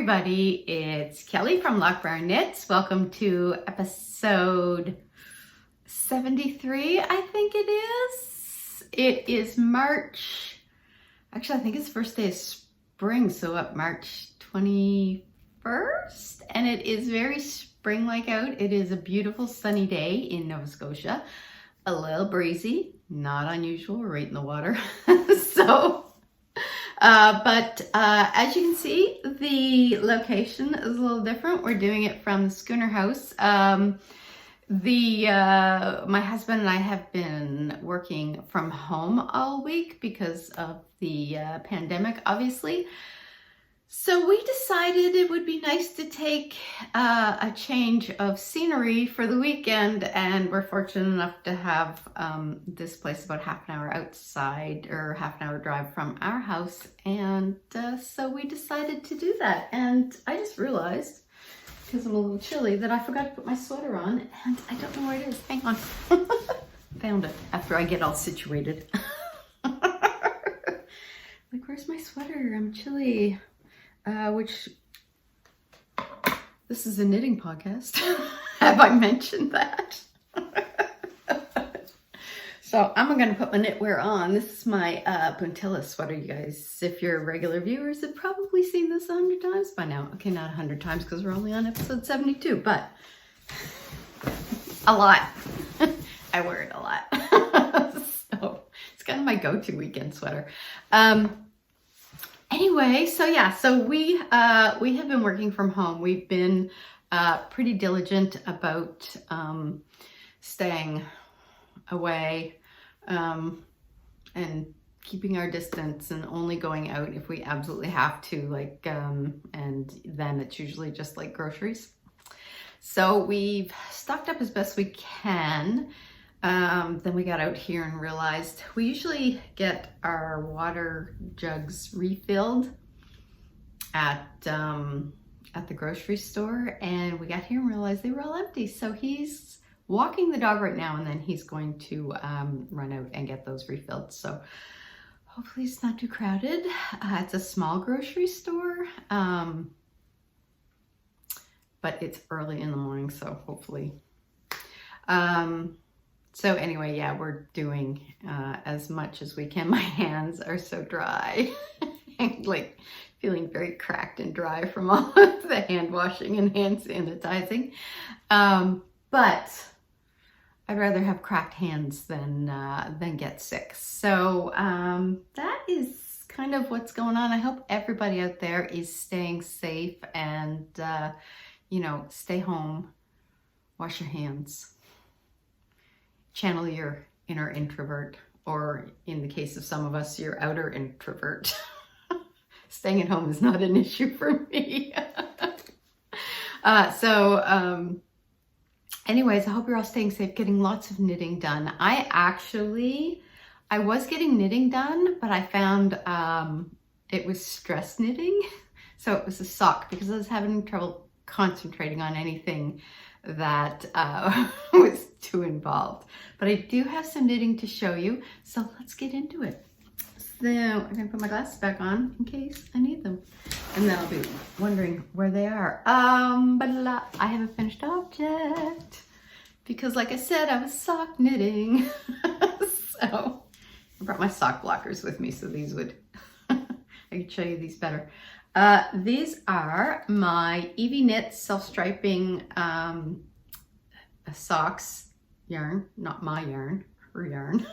everybody, it's Kelly from Loch BRIAR Knits. Welcome to episode 73, I think it is. It is March, actually I think it's the first day of spring, so up March 21st, and it is very spring-like out. It is a beautiful sunny day in Nova Scotia, a little breezy, not unusual, we're right in the water. But as you can see, the location is a little different. We're doing it from the Schooner House. My husband and I have been working from home all week because of the pandemic, obviously. So we decided it would be nice to take a change of scenery for the weekend, and we're fortunate enough to have this place about half an hour outside, or half an hour drive from our house, and so we decided to do that. And I just realized, because I'm a little chilly, that I forgot to put my sweater on, and I don't know where it is. Hang on. Found it after I get all situated. Like, where's my sweater? I'm chilly. This is a knitting podcast. Have I mentioned that? So I'm going to put my knitwear on. This is my puntilla sweater, you guys. If you're regular viewers, have probably seen this 100 times by now. Okay, not 100 times because we're only on episode 72, but a lot. I wear it a lot. So it's kind of my go-to weekend sweater. Anyway, so yeah, so we have been working from home. We've been pretty diligent about staying away and keeping our distance and only going out if we absolutely have to, like, and then it's usually just like groceries. So we've stocked up as best we can. Then we got out here and realized we usually get our water jugs refilled at the grocery store, and we got here and realized they were all empty. So he's walking the dog right now, and then he's going to run out and get those refilled. So hopefully it's not too crowded. It's a small grocery store, but it's early in the morning, so hopefully. So anyway, yeah, we're doing as much as we can. My hands are so dry, like feeling very cracked and dry from all of the hand washing and hand sanitizing. But I'd rather have cracked hands than get sick. So that is kind of what's going on. I hope everybody out there is staying safe and, you know, stay home, wash your hands. Channel your inner introvert, or in the case of some of us, your outer introvert. Staying at home is not an issue for me. Anyways, I hope you're all staying safe, getting lots of knitting done. I was getting knitting done, but I found it was stress knitting. So it was a sock, because I was having trouble concentrating on anything that was too involved. But I do have some knitting to show you, so let's get into it. So I'm gonna put my glasses back on in case I need them, and then I'll be wondering where they are. I have a finished object because, like I said, I was sock knitting. So I brought my sock blockers with me, so these would I could show you these better. These are my Yvie Knits Self Striping socks yarn, not my yarn, her yarn.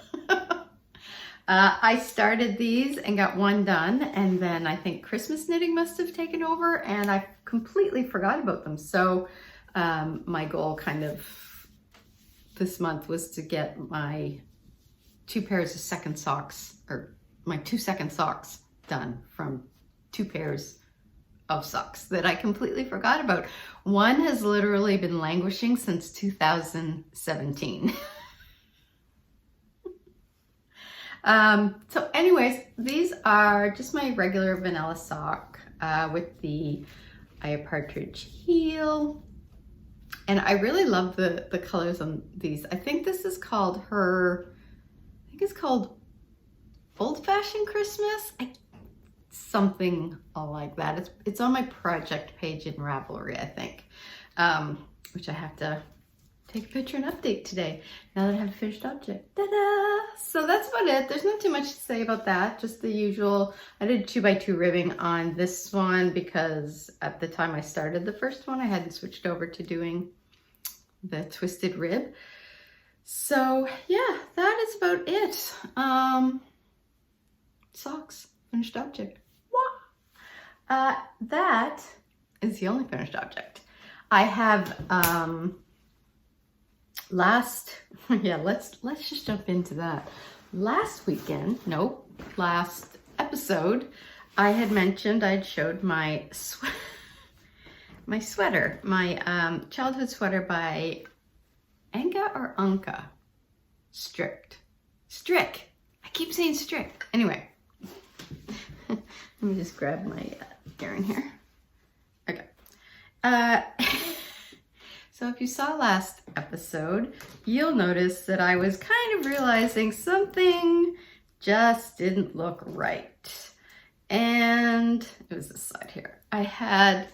I started these and got one done, and then I think Christmas knitting must have taken over, and I completely forgot about them. So my goal kind of this month was to get my 2 pairs of second socks, or my 2 second socks done from 2 pairs of socks that I completely forgot about. One has literally been languishing since 2017. So anyways, these are just my regular vanilla sock with the Aya Partridge heel. And I really love the colors on these. I think this is called it's called Old Fashioned Christmas. something like that. It's on my project page in Ravelry, I think, which I have to take a picture and update today now that I have a finished object. Ta-da! So that's about it. There's not too much to say about that. Just the usual. I did 2x2 ribbing on this one because at the time I started the first one, I hadn't switched over to doing the twisted rib. So yeah, that is about it. Socks, finished object. Wow. That is the only finished object. I have last just jump into that. Last episode, I had mentioned I'd showed my my sweater, my childhood sweater by Strick. I keep saying Strick. Anyway, let me just grab my yarn here. Okay. So if you saw last episode, you'll notice that I was kind of realizing something just didn't look right. And it was this side here. I had,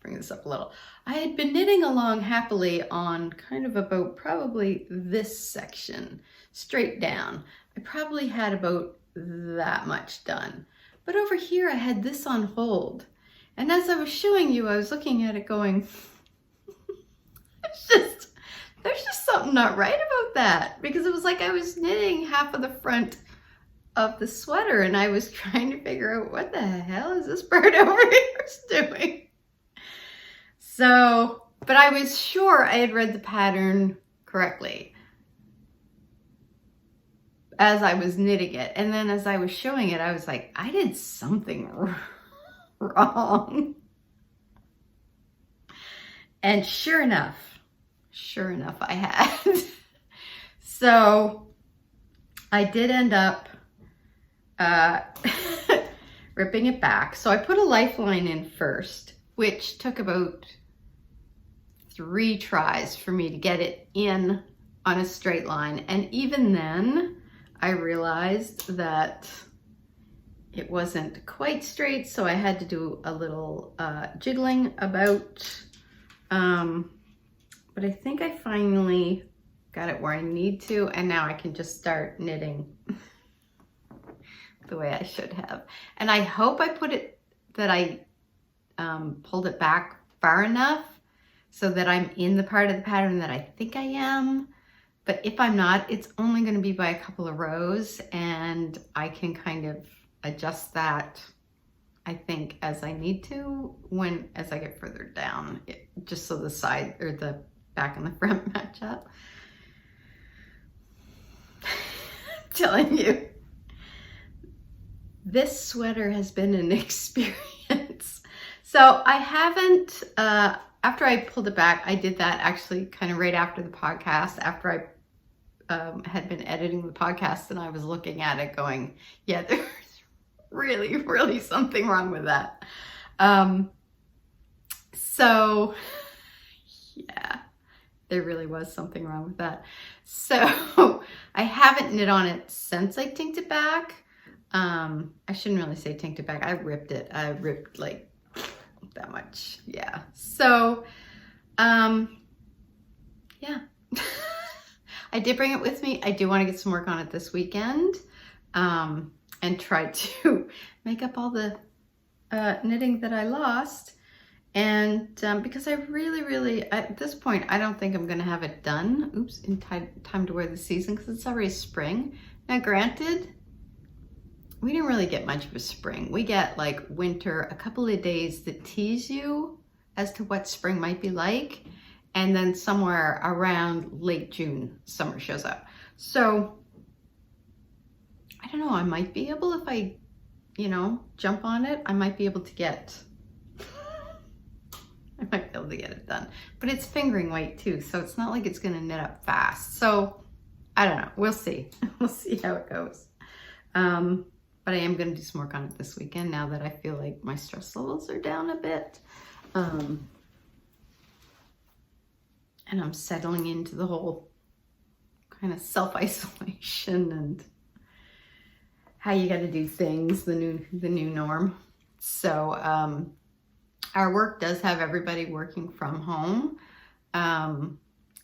bring this up a little. I had been knitting along happily on kind of about probably this section, straight down. I probably had about that much done. But over here I had this on hold. And as I was showing you, I was looking at it going, there's just something not right about that. Because it was like I was knitting half of the front of the sweater and I was trying to figure out what the hell is this bird over here doing? So, but I was sure I had read the pattern correctly as I was knitting it. And then as I was showing it, I was like, I did something wrong. And sure enough, I had. So I did end up ripping it back. So I put a lifeline in first, which took about 3 tries for me to get it in on a straight line. And even then I realized that it wasn't quite straight, so I had to do a little jiggling about, but I think I finally got it where I need to, and now I can just start knitting the way I should have. And I hope I put it, that I pulled it back far enough so that I'm in the part of the pattern that I think I am. But if I'm not, it's only going to be by a couple of rows, and I can kind of adjust that, I think, as I need to as I get further down, just so the side or the back and the front match up. I'm telling you, this sweater has been an experience. So I haven't, after I pulled it back, I did that actually kind of right after the podcast, after I had been editing the podcast, and I was looking at it going, yeah, there's really something wrong with that. So yeah, there really was something wrong with that. So I haven't knit on it since I tinked it back. I shouldn't really say tinked it back. I ripped it. I ripped like that much. Yeah. So, yeah. I did bring it with me. I do want to get some work on it this weekend, and try to make up all the knitting that I lost. And because I really, at this point, I don't think I'm going to have it done. Oops, in time to wear the season, because it's already spring. Now, granted, we didn't really get much of a spring. We get like winter, a couple of days that tease you as to what spring might be like. And then somewhere around late June, summer shows up. So I don't know, I might be able, if I, jump on it, I might be able to get it done. But it's fingering weight too, so it's not like it's gonna knit up fast. So I don't know, we'll see. We'll see how it goes. But I am gonna do some work on it this weekend now that I feel like my stress levels are down a bit. And I'm settling into the whole kind of self-isolation and how you got to do things, the new norm. So our work does have everybody working from home.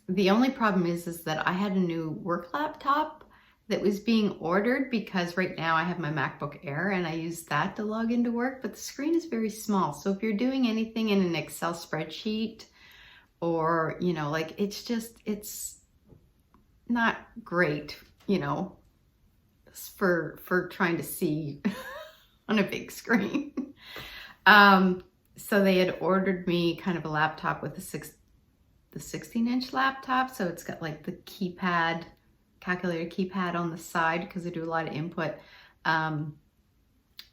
The only problem is that I had a new work laptop that was being ordered because right now I have my MacBook Air and I use that to log into work, but the screen is very small. So if you're doing anything in an Excel spreadsheet or, you know, like it's not great, you know, for trying to see on a big screen. So they had ordered me kind of a laptop with the 16-inch laptop. So it's got like the keypad, calculator keypad on the side because I do a lot of input, and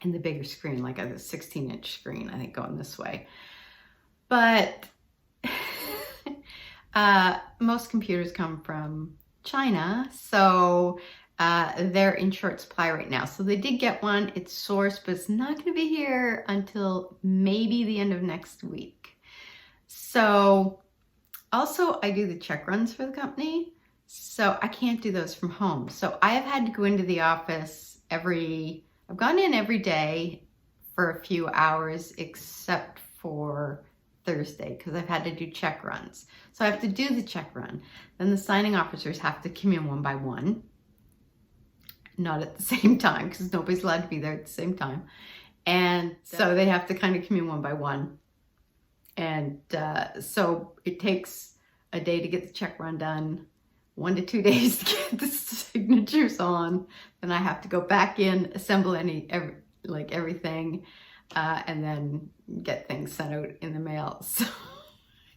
the bigger screen, like a 16-inch screen, I think, going this way. But most computers come from China, so they're in short supply right now. So they did get one, it's sourced, but it's not going to be here until maybe the end of next week. So also I do the check runs for the company, so I can't do those from home. So I have had to go into the office I've gone in every day for a few hours except for Thursday because I've had to do check runs. So I have to do the check run. Then the signing officers have to come in one by one. Not at the same time because nobody's allowed to be there at the same time. And so they have to kind of come in one by one. And so it takes a day to get the check run done, 1 to 2 days to get the signatures on. Then I have to go back in, assemble everything, and then get things sent out in the mail. So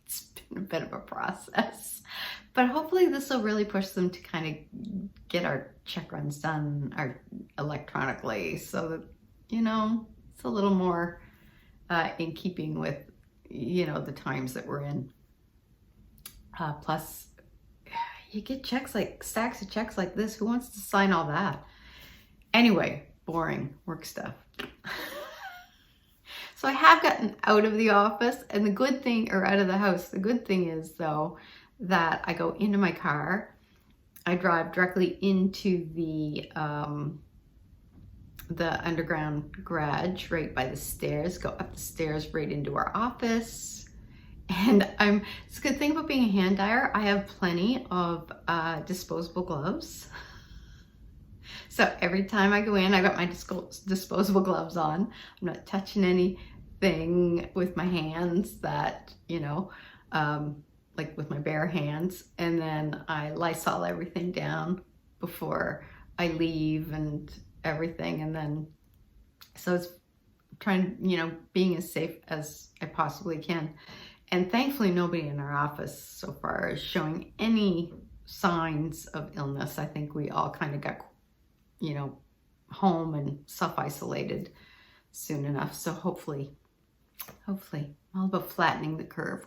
it's been a bit of a process. But hopefully this will really push them to kind of get our check runs done electronically so that, you know, it's a little more in keeping with, you know, the times that we're in. Plus, you get checks like stacks of checks like this. Who wants to sign all that? Anyway, boring work stuff. So I have gotten out of the office and the good thing, or out of the house, the good thing is though, that I go into my car, I drive directly into the underground garage right by the stairs, go up the stairs right into our office. And it's a good thing about being a hand dyer, I have plenty of disposable gloves. So every time I go in, I got my disposable gloves on. I'm not touching anything with my hands that, you know, like with my bare hands. And then I Lysol everything down before I leave and everything. And then, so it's trying, you know, being as safe as I possibly can. And thankfully nobody in our office so far is showing any signs of illness. I think we all kind of got, you know, home and self-isolated soon enough. So hopefully, all about flattening the curve.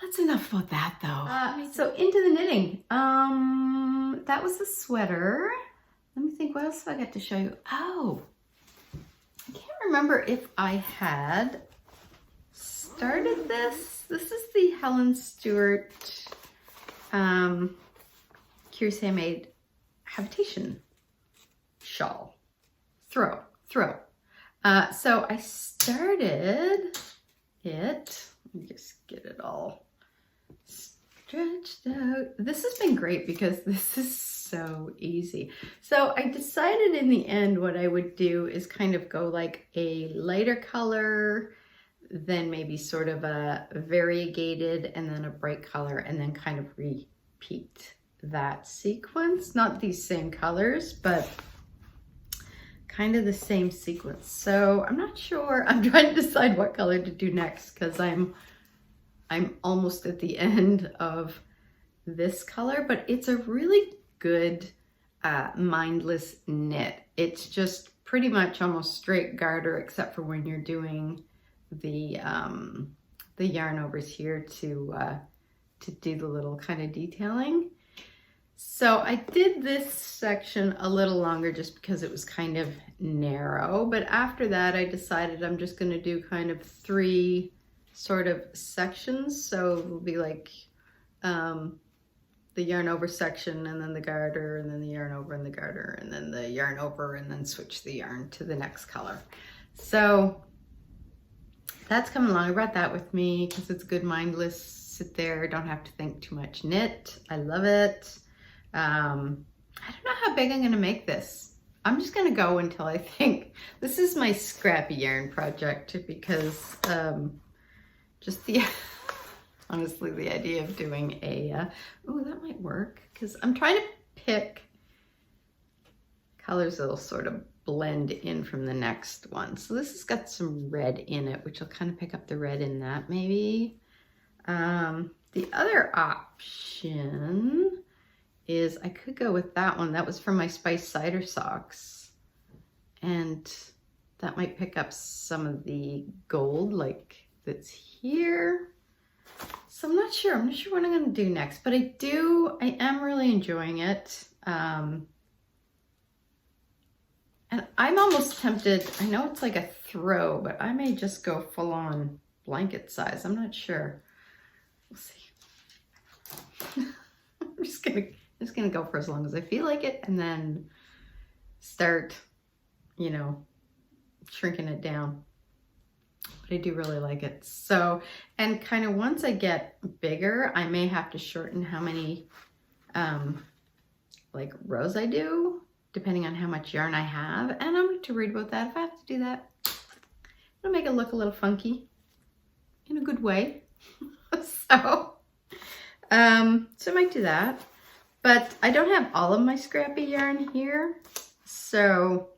That's enough about that though. So into the knitting. That was the sweater. Let me think, what else have I got to show you? Oh, I can't remember if I had started this. This is the Helen Stewart Curious Handmade Habitation shawl. Throw. So I started it. Let me just get it all stretched out. This has been great because this is so easy. So I decided in the end what I would do is kind of go like a lighter color, then maybe sort of a variegated, and then a bright color, and then kind of repeat that sequence. Not these same colors, but kind of the same sequence. So I'm not sure. I'm trying to decide what color to do next because I'm almost at the end of this color, but it's a really good mindless knit. It's just pretty much almost straight garter except for when you're doing the yarn overs here to do the little kind of detailing. So I did this section a little longer just because it was kind of narrow, but after that I decided I'm just going to do kind of 3 sort of sections. So it'll be like the yarn over section and then the garter and then the yarn over and the garter and then the yarn over and then switch the yarn to the next color. So that's coming along. I brought that with me because it's good, mindless, sit there, don't have to think too much knit. I love it. I don't know how big I'm gonna make this. I'm just gonna go until I think. This is my scrappy yarn project because just the, honestly, the idea of doing a, oh, that might work because I'm trying to pick colors that'll sort of blend in from the next one. So this has got some red in it, which will kind of pick up the red in that maybe. The other option is I could go with that one. That was from my Spice Cider socks. And that might pick up some of the gold like that's here. So I'm not sure. I'm not sure what I'm going to do next, but I am really enjoying it. And I'm almost tempted, I know it's like a throw, but I may just go full on blanket size. I'm not sure. We'll see. I'm just gonna go for as long as I feel like it and then start, you know, shrinking it down. But I do really like it. So, and kind of once I get bigger, I may have to shorten how many like rows I do, depending on how much yarn I have. And I'm going to read about that. If I have to do that, it'll make it look a little funky in a good way. So I might do that. But I don't have all of my scrappy yarn here. So,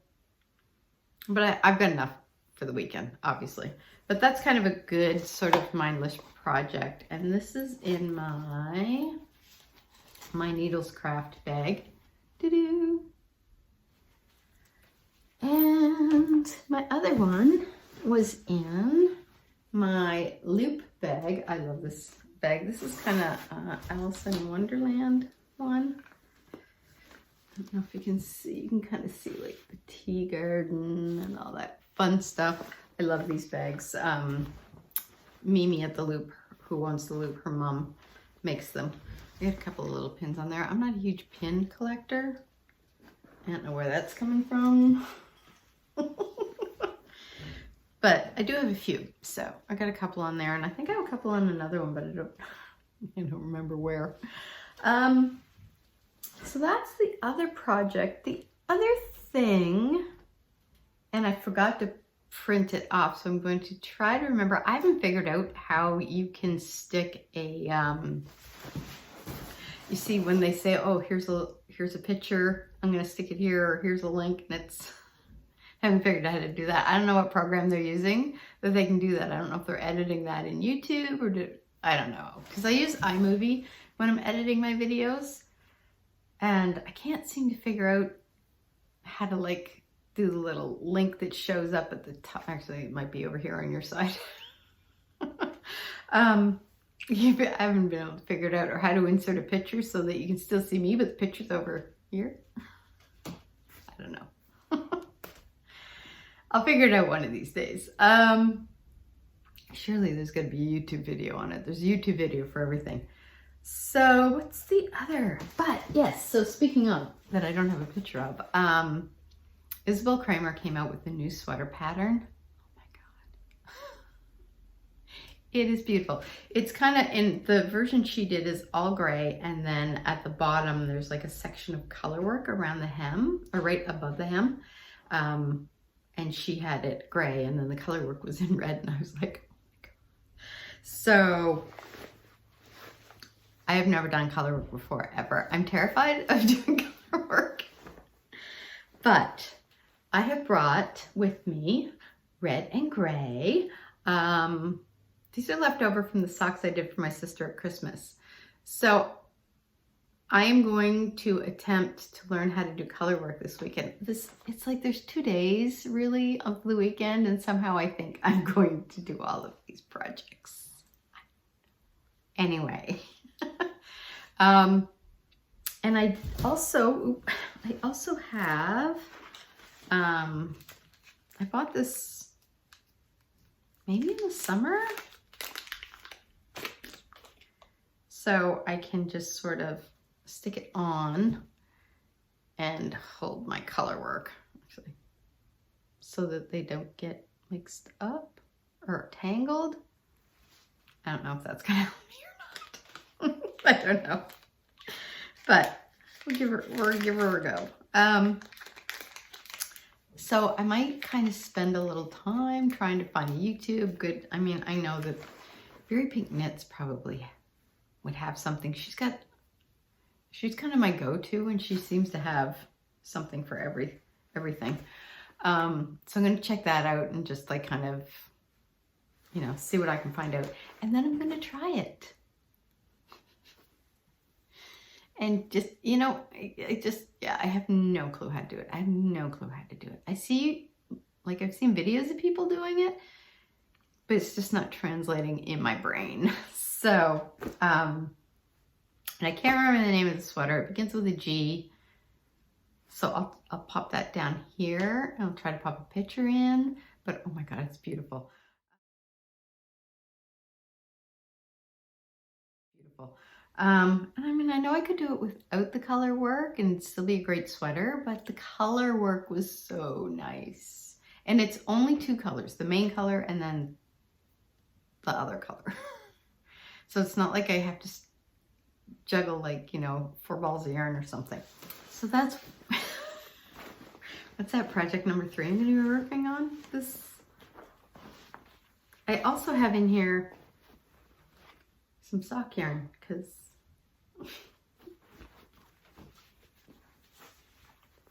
but I've got enough for the weekend, obviously. But that's kind of a good sort of mindless project. And this is in my Needles Craft bag. Doo-doo. And my other one was in my loop bag. I love this bag. This is kind of Alice in Wonderland one. I don't know if you can see. You can kind of see like the tea garden and all that fun stuff. I love these bags. Mimi at the Loop, who owns the Loop, her mom makes them. I got a couple of little pins on there. I'm not a huge pin collector. I don't know where that's coming from. But I do have a few. So I got a couple on there, and I think I have a couple on another one, but I don't remember where. So that's the other project. The other thing, and I forgot to print it off, so I'm going to try to remember. I haven't figured out how you can stick a, you see when they say, oh, here's a picture, I'm going to stick it here, or here's a link, and I haven't figured out how to do that. I don't know what program they're using that they can do that. I don't know if they're editing that in YouTube or I don't know. Because I use iMovie when I'm editing my videos. And I can't seem to figure out how to like do the little link that shows up at the top. Actually, it might be over here on your side. I haven't been able to figure it out, or how to insert a picture so that you can still see me, but the picture's over here. I don't know. I'll figure it out one of these days. Surely there's going to be a YouTube video on it. There's a YouTube video for everything. So what's the other? But yes, so speaking of that I don't have a picture of, Isabel Kramer came out with a new sweater pattern. Oh my God. It is beautiful. It's kind of, in the version she did is all gray, and then at the bottom there's like a section of color work around the hem, or right above the hem. And she had it gray, and then the color work was in red, and I was like, oh my God. So I have never done color work before, ever. I'm terrified of doing color work. But I have brought with me red and gray. These are left over from the socks I did for my sister at Christmas. So I am going to attempt to learn how to do color work this weekend. It's like there's 2 days really of the weekend, and somehow I think I'm going to do all of these projects. Anyway. And I also have, I bought this maybe in the summer. So I can just sort of stick it on and hold my Colorwork, actually, so that they don't get mixed up or tangled. I don't know if that's gonna help me or not. I don't know, but we'll give her a go. So I might kind of spend a little time trying to find YouTube good. I mean, I know that Very Pink Knits probably would have something. She's kind of my go-to, and she seems to have something for everything. So I'm going to check that out and just like kind of, you know, see what I can find out. And then I'm going to try it. And just, you know, I have no clue how to do it. I have no clue how to do it. I've seen videos of people doing it, but it's just not translating in my brain. So, and I can't remember the name of the sweater. It begins with a G. So I'll pop that down here. I'll try to pop a picture in, but oh my God, it's beautiful. Beautiful. And I mean, I know I could do it without the color work and still be a great sweater, but the color work was so nice. And it's only 2 colors, the main color and then the other color. So it's not like I have to juggle like, you know, 4 balls of yarn or something. So that's that project number 3 I'm going to be working on. I also have in here some sock yarn because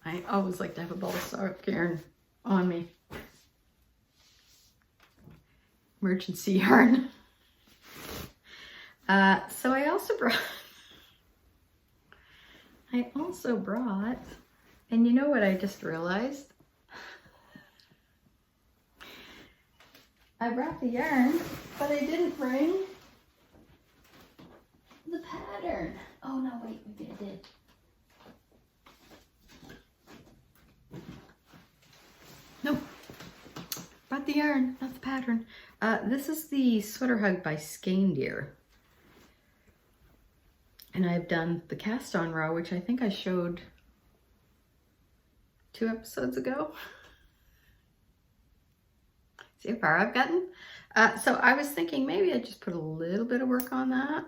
I always like to have a ball of sock yarn on me. Emergency yarn. So I also brought, and you know what I just realized? I brought the yarn, but I didn't bring the pattern. Oh no, wait, maybe I did. Nope. Brought the yarn, not the pattern. This is the Sweater Hug by Skeindeer. And I've done the cast on row, which I think I showed 2 episodes ago. See how far I've gotten? So I was thinking maybe I'd just put a little bit of work on that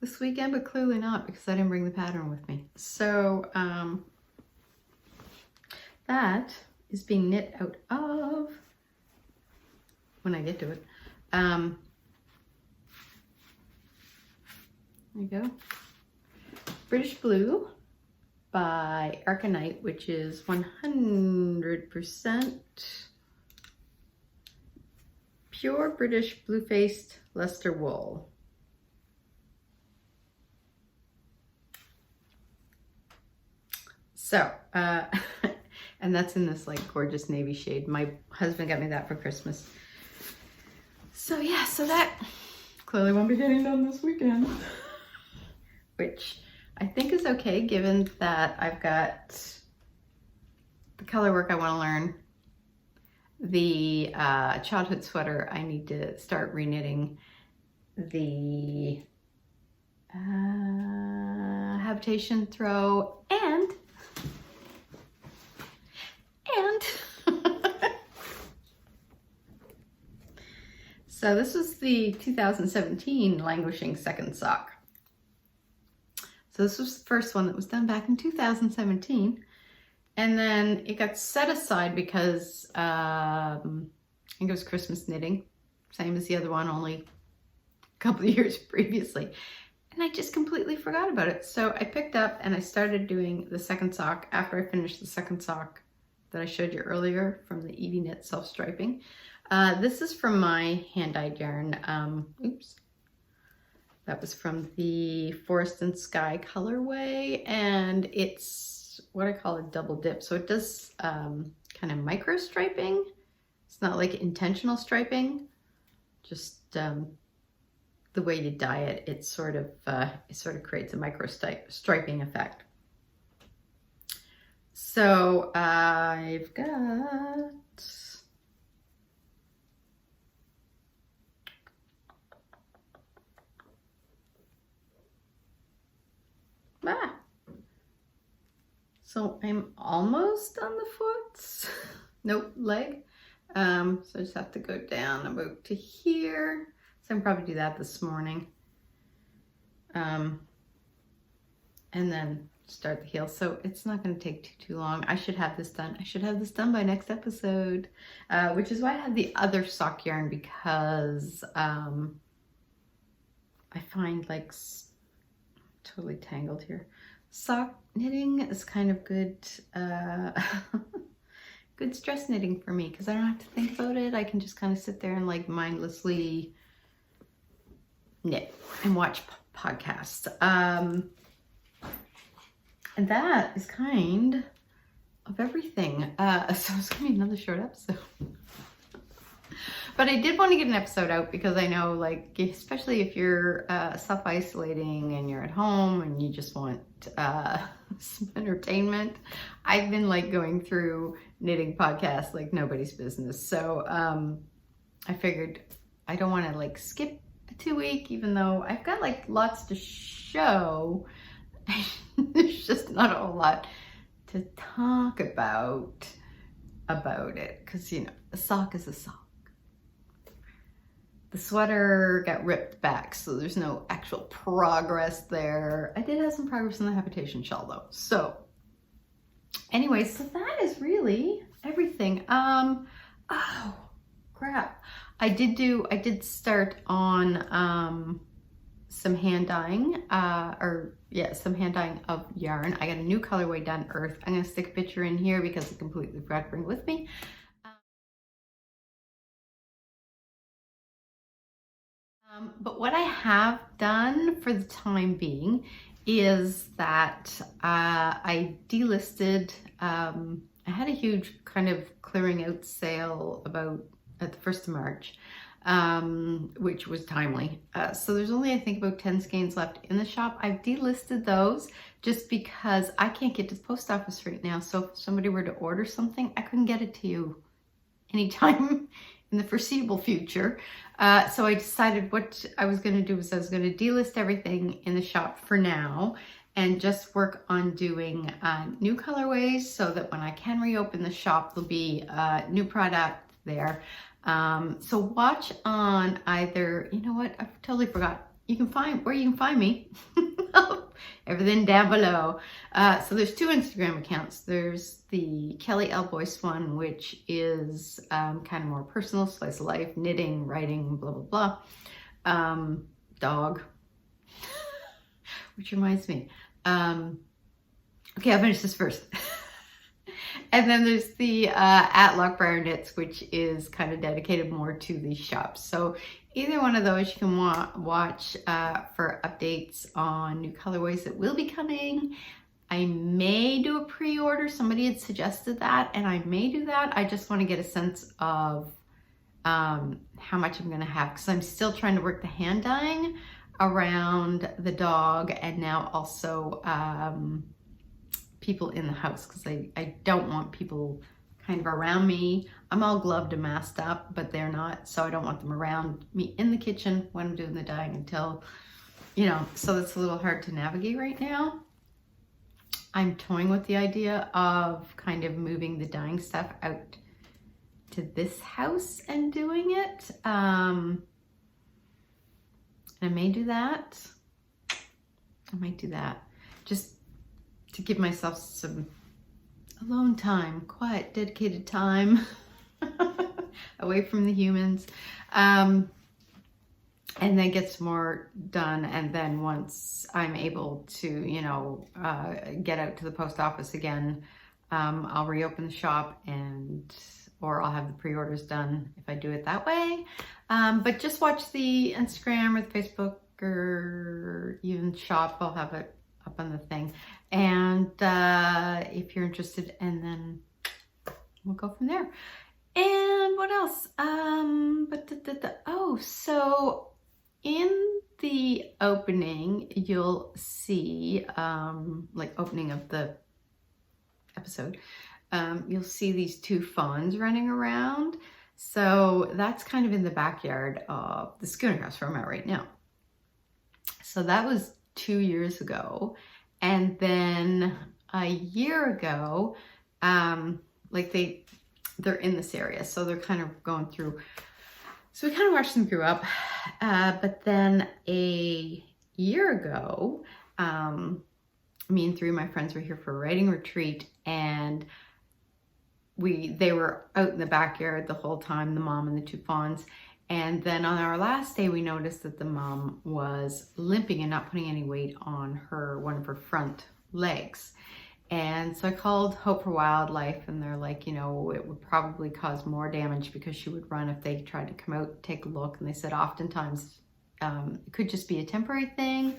this weekend, but clearly not because I didn't bring the pattern with me. So that is being knit out of, when I get to it, there you go, British Blue by Erika, which is 100% pure British blue-faced Leicester wool. So, and that's in this like gorgeous navy shade. My husband got me that for Christmas. So yeah, so that clearly won't be getting done this weekend, which I think is okay given that I've got the color work I want to learn, the childhood sweater I need to start reknitting, the Habitation throw, and so this was the 2017 Languishing Second Sock. So this was the first one that was done back in 2017. And then it got set aside because I think it was Christmas knitting, same as the other one, only a couple of years previously. And I just completely forgot about it. So I picked up and I started doing the second sock after I finished the second sock that I showed you earlier from the Yvie Knits Self Striping. This is from my hand-dyed yarn. Oops. That was from the Forest and Sky colorway, and it's what I call a double dip. So it does kind of micro striping. It's not like intentional striping, just the way you dye it. It sort of creates a micro striping effect. So I've got So I'm almost on the foot. Nope, leg. So I just have to go down about to here. So I'll probably do that this morning. And then start the heel. So it's not going to take too long. I should have this done. I should have this done by next episode, which is why I have the other sock yarn, because I find like totally tangled here. Sock knitting is kind of good, good stress knitting for me, because I don't have to think about it. I can just kind of sit there and like mindlessly knit and watch podcasts. And that is kind of everything. So it's gonna be another short episode. But I did want to get an episode out because I know, like, especially if you're self-isolating and you're at home and you just want some entertainment. I've been like going through knitting podcasts like nobody's business. So I figured I don't want to like skip a 2-week, even though I've got like lots to show. There's just not a whole lot to talk about it, because you know, a sock is a sock. The sweater got ripped back, so there's no actual progress there. I did have some progress in the Habitation shawl though. So anyway, so that is really everything. Oh crap. I did start on some hand dyeing, some hand dyeing of yarn. I got a new colorway done, Earth. I'm gonna stick a picture in here because I completely forgot to bring it with me. But what I have done for the time being is that I delisted, I had a huge kind of clearing out sale about at the 1st of March, which was timely. So there's only, I think, about 10 skeins left in the shop. I've delisted those just because I can't get to the post office right now. So if somebody were to order something, I couldn't get it to you anytime in the foreseeable future. So I decided what I was going to do was I was going to delist everything in the shop for now and just work on doing new colorways, so that when I can reopen the shop, there'll be new product there. So watch on either, you know what, I totally forgot. You can find where you can find me. Everything down below. So there's 2 Instagram accounts. There's the Kelly L. Boyce one, which is kind of more personal, slice of life, knitting, writing, blah, blah, blah. Dog. Which reminds me. Okay, I'll finish this first. And then there's the at LOCH BRIAR Knits, which is kind of dedicated more to the shops. So either one of those you can watch for updates on new colorways that will be coming. I may do a pre-order. Somebody had suggested that, and I may do that. I just want to get a sense of how much I'm going to have, because I'm still trying to work the hand dyeing around the dog, and now also people in the house, because I don't want people kind of around me. I'm all gloved and masked up, but they're not, so I don't want them around me in the kitchen when I'm doing the dyeing until, you know, so it's a little hard to navigate right now. I'm toying with the idea of kind of moving the dyeing stuff out to this house and doing it. I may do that. I might do that. Just to give myself some alone time, quiet, dedicated time away from the humans, and then get some more done. And then once I'm able to, you know, get out to the post office again, I'll reopen the shop, or I'll have the pre-orders done if I do it that way. But just watch the Instagram or the Facebook or even shop. I'll have it up on the thing. And if you're interested, and then we'll go from there. And what else? Oh, so in the opening, you'll see, like opening of the episode, you'll see these 2 fawns running around. So that's kind of in the backyard of the schooner house where I'm at right now. So that was 2 years ago. And then a year ago, like they're in this area, so they're kind of going through. So we kind of watched them grow up. But then a year ago, me and 3 of my friends were here for a writing retreat, and they were out in the backyard the whole time, the mom and the 2 fawns. And then on our last day, we noticed that the mom was limping and not putting any weight on one of her front legs. And so I called Hope for Wildlife, and they're like, you know, it would probably cause more damage because she would run if they tried to come out, take a look. And they said oftentimes it could just be a temporary thing,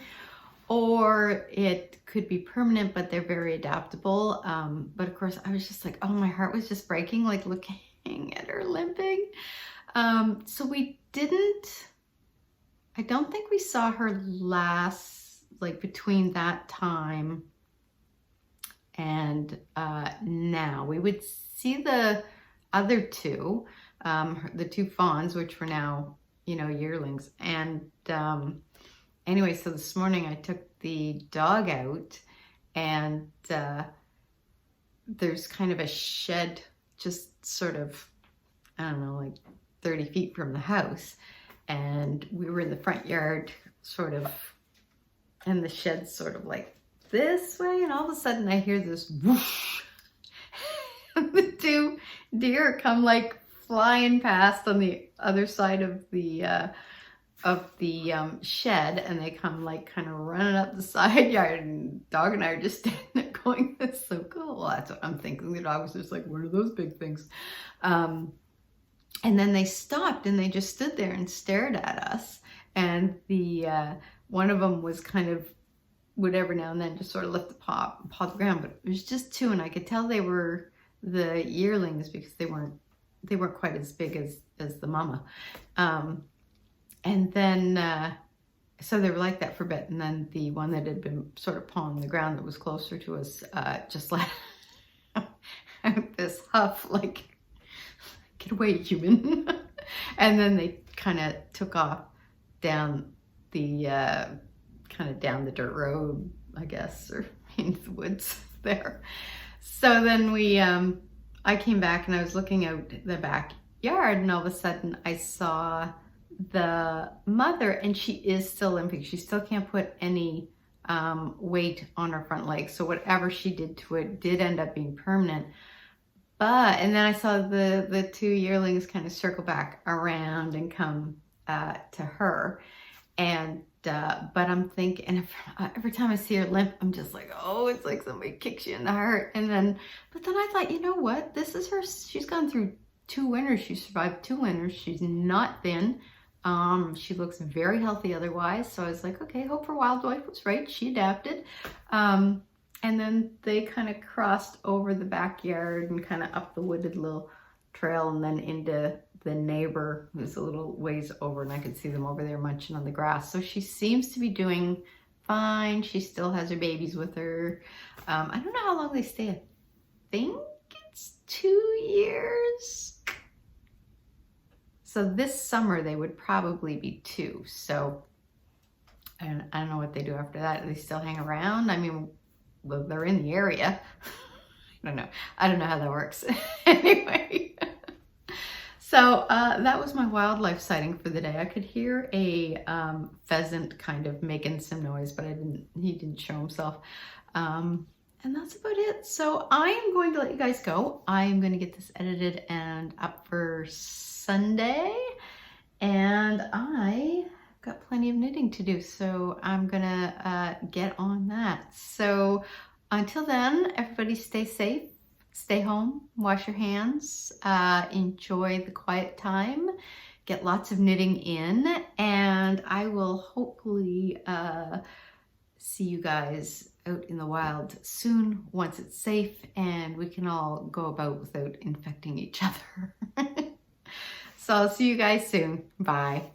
or it could be permanent, but they're very adaptable. But of course, I was just like, oh, my heart was just breaking, like looking at her limping. So I don't think we saw her last, like between that time and now. We would see the other 2, the 2 fawns, which were now, you know, yearlings. And anyway, so this morning I took the dog out, and there's kind of a shed just sort of, I don't know, like 30 feet from the house. And we were in the front yard sort of, and the shed's sort of like this way, and all of a sudden I hear this whoosh, and the 2 deer come like flying past on the other side of the shed, and they come like kind of running up the side yard, and dog and I are just standing there going, that's so cool. Well, that's what I'm thinking. The dog was just like, what are those big things? And then they stopped, and they just stood there and stared at us. And the one of them was kind of, would every now and then just sort of lift the paw the ground, but it was just 2, and I could tell they were the yearlings because they weren't quite as big as the mama. And then so they were like that for a bit, and then the one that had been sort of pawing the ground that was closer to us just let out this huff, like, get away, human. And then they kind of took off down the down the dirt road, I guess, or into the woods there. So then I came back, and I was looking out the backyard, and all of a sudden I saw the mother, and she is still limping. She still can't put any weight on her front leg. So whatever she did to it did end up being permanent. And then I saw the 2 yearlings kind of circle back around and come to her. And but I'm thinking, and every time I see her limp, I'm just like, oh, it's like somebody kicks you in the heart. But then I thought, you know what? This is her. She's gone through 2 winters. She survived 2 winters. She's not thin. She looks very healthy otherwise. So I was like, okay, Hope for Wildlife was right. She adapted. And then they kind of crossed over the backyard and kind of up the wooded little trail, and then into the neighbor who's a little ways over, and I could see them over there munching on the grass. So she seems to be doing fine. She still has her babies with her. I don't know how long they stay. I think it's 2 years. So this summer they would probably be 2. So I don't know what they do after that. Do they still hang around? I mean, well, they're in the area. I don't know how that works. Anyway. So that was my wildlife sighting for the day. I could hear a pheasant kind of making some noise, but he didn't show himself. And that's about it. So I am going to let you guys go. I am going to get this edited and up for Sunday. And I got plenty of knitting to do, so I'm going to get on that. So until then, everybody stay safe. Stay home, wash your hands, enjoy the quiet time, get lots of knitting in, and I will hopefully see you guys out in the wild soon once it's safe and we can all go about without infecting each other. So I'll see you guys soon. Bye.